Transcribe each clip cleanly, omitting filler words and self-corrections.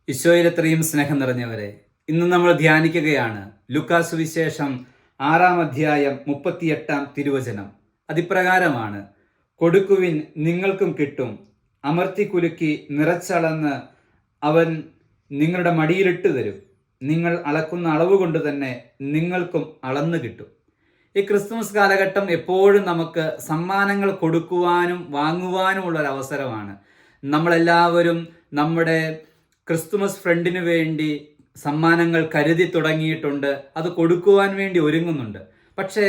ഈശോയിൽ അത്രയും സ്നേഹം നിറഞ്ഞവരെ, ഇന്ന് നമ്മൾ ധ്യാനിക്കുകയാണ് ലൂക്കാ സുവിശേഷം 6-ാം അധ്യായം 38-ാം തിരുവചനം. അതിപ്രകാരമാണ്: കൊടുക്കുവിൻ, നിങ്ങൾക്കും കിട്ടും, അമർത്തി കുലുക്കി നിറച്ചളന്ന് അവൻ നിങ്ങളുടെ മടിയിലിട്ട് തരും, നിങ്ങൾ അളക്കുന്ന അളവ് കൊണ്ട് തന്നെ നിങ്ങൾക്കും അളന്നു കിട്ടും. ഈ ക്രിസ്തുമസ് കാലഘട്ടം എപ്പോഴും നമുക്ക് സമ്മാനങ്ങൾ കൊടുക്കുവാനും വാങ്ങുവാനുമുള്ള ഒരു അവസരമാണ്. നമ്മളെല്ലാവരും നമ്മുടെ ക്രിസ്തുമസ് ഫ്രണ്ടിന് വേണ്ടി സമ്മാനങ്ങൾ കരുതി തുടങ്ങിയിട്ടുണ്ട്, അത് കൊടുക്കുവാൻ വേണ്ടി ഒരുങ്ങുന്നുണ്ട്. പക്ഷേ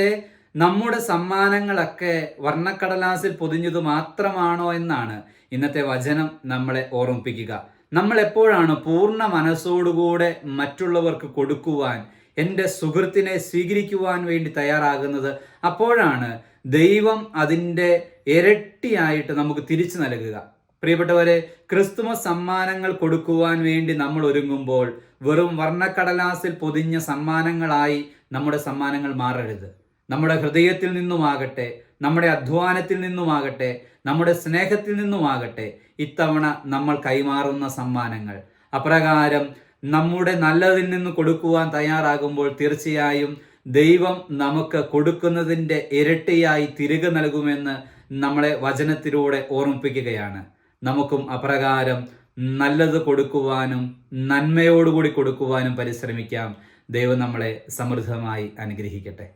നമ്മുടെ സമ്മാനങ്ങളൊക്കെ വർണ്ണക്കടലാസിൽ പൊതിഞ്ഞത് മാത്രമാണോ എന്നാണ് ഇന്നത്തെ വചനം നമ്മളെ ഓർമ്മിപ്പിക്കുക. നമ്മൾ എപ്പോഴാണ് പൂർണ്ണ മനസ്സോടുകൂടെ മറ്റുള്ളവർക്ക് കൊടുക്കുവാൻ, എൻ്റെ സുഹൃത്തിനെ സ്വീകരിക്കുവാൻ വേണ്ടി തയ്യാറാകുന്നത്, അപ്പോഴാണ് ദൈവം അതിൻ്റെ ഇരട്ടിയായിട്ട് നമുക്ക് തിരിച്ചു നൽകുക. പ്രിയപ്പെട്ടവരെ, ക്രിസ്തുമസ് സമ്മാനങ്ങൾ കൊടുക്കുവാൻ വേണ്ടി നമ്മൾ ഒരുങ്ങുമ്പോൾ വെറും വർണ്ണക്കടലാസിൽ പൊതിഞ്ഞ സമ്മാനങ്ങളായി നമ്മുടെ സമ്മാനങ്ങൾ മാറരുത്. നമ്മുടെ ഹൃദയത്തിൽ നിന്നുമാകട്ടെ, നമ്മുടെ അധ്വാനത്തിൽ നിന്നുമാകട്ടെ, നമ്മുടെ സ്നേഹത്തിൽ നിന്നുമാകട്ടെ ഇത്തവണ നമ്മൾ കൈമാറുന്ന സമ്മാനങ്ങൾ. അപ്രകാരം നമ്മുടെ നല്ലതിൽ നിന്ന് കൊടുക്കുവാൻ തയ്യാറാകുമ്പോൾ തീർച്ചയായും ദൈവം നമുക്ക് കൊടുക്കുന്നതിൻ്റെ ഇരട്ടിയായി തിരികെ നൽകുമെന്ന് നമ്മളെ വചനത്തിലൂടെ ഓർമ്മിപ്പിക്കുകയാണ്. നമുക്കും അപ്രകാരം നല്ലത് കൊടുക്കുവാനും നന്മയോടുകൂടി കൊടുക്കുവാനും പരിശ്രമിക്കാം. ദൈവം നമ്മളെ സമൃദ്ധമായി അനുഗ്രഹിക്കട്ടെ.